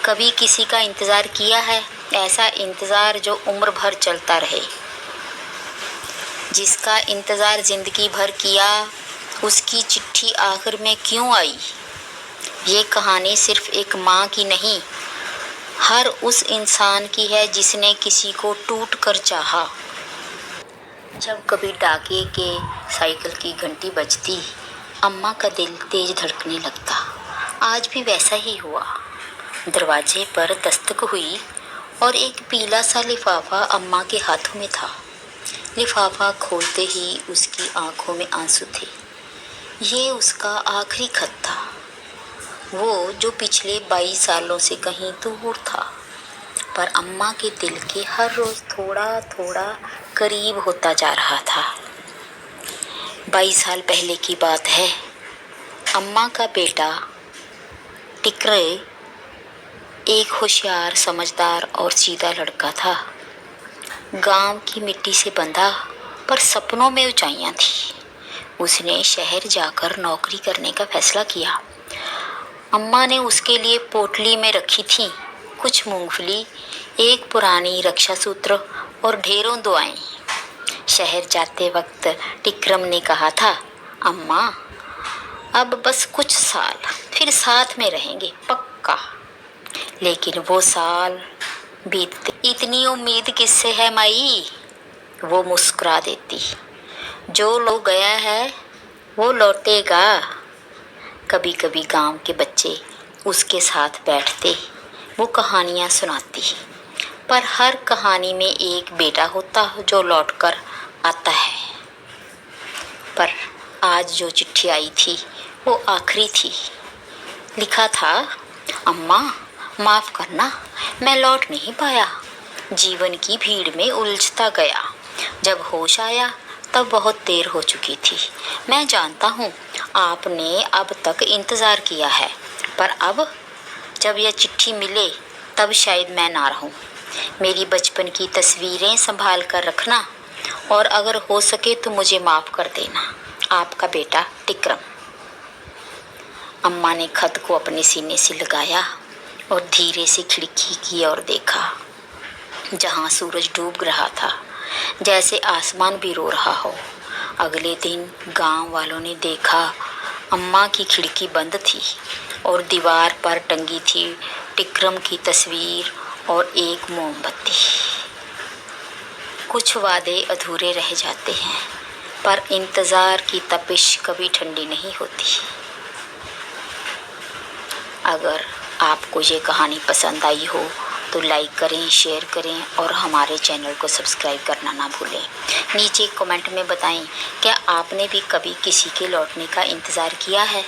कभी किसी का इंतज़ार किया है? ऐसा इंतज़ार जो उम्र भर चलता रहे। जिसका इंतज़ार ज़िंदगी भर किया, उसकी चिट्ठी आखिर में क्यों आई? ये कहानी सिर्फ़ एक माँ की नहीं, हर उस इंसान की है जिसने किसी को टूट कर चाहा। जब कभी डाके के साइकिल की घंटी बजती, अम्मा का दिल तेज धड़कने लगता। आज भी वैसा ही हुआ। दरवाजे पर दस्तक हुई और एक पीला सा लिफाफा अम्मा के हाथों में था। लिफाफा खोलते ही उसकी आंखों में आंसू थे। ये उसका आखिरी खत था, वो जो पिछले 22 सालों से कहीं दूर था, पर अम्मा के दिल के हर रोज़ थोड़ा थोड़ा करीब होता जा रहा था। 22 साल पहले की बात है। अम्मा का बेटा टिकरे एक होशियार, समझदार और सीधा लड़का था। गांव की मिट्टी से बंधा, पर सपनों में ऊंचाइयां थी। उसने शहर जाकर नौकरी करने का फैसला किया। अम्मा ने उसके लिए पोटली में रखी थी कुछ मूंगफली, एक पुरानी रक्षा सूत्र और ढेरों दुआएं। शहर जाते वक्त टिकरम ने कहा था, अम्मा अब बस कुछ साल, फिर साथ में रहेंगे पक्का। लेकिन वो साल बीतते, इतनी उम्मीद किससे है माई? वो मुस्कुरा देती, जो लो गया है वो लौटेगा। कभी कभी गांव के बच्चे उसके साथ बैठते, वो कहानियाँ सुनाती, पर हर कहानी में एक बेटा होता जो लौटकर आता है। पर आज जो चिट्ठी आई थी वो आखिरी थी। लिखा था, अम्मा माफ़ करना, मैं लौट नहीं पाया। जीवन की भीड़ में उलझता गया। जब होश आया तब बहुत देर हो चुकी थी। मैं जानता हूँ आपने अब तक इंतज़ार किया है, पर अब जब यह चिट्ठी मिले तब शायद मैं ना रहूँ। मेरी बचपन की तस्वीरें संभाल कर रखना, और अगर हो सके तो मुझे माफ़ कर देना। आपका बेटा टिकरम। अम्मा ने खत को अपने सीने से लगाया और धीरे से खिड़की की ओर देखा, जहाँ सूरज डूब रहा था, जैसे आसमान भी रो रहा हो। अगले दिन गांव वालों ने देखा, अम्मा की खिड़की बंद थी और दीवार पर टंगी थी टिकरम की तस्वीर और एक मोमबत्ती। कुछ वादे अधूरे रह जाते हैं, पर इंतज़ार की तपिश कभी ठंडी नहीं होती। अगर आपको ये कहानी पसंद आई हो तो लाइक करें, शेयर करें और हमारे चैनल को सब्सक्राइब करना ना भूलें। नीचे कमेंट में बताएं, क्या आपने भी कभी किसी के लौटने का इंतज़ार किया है?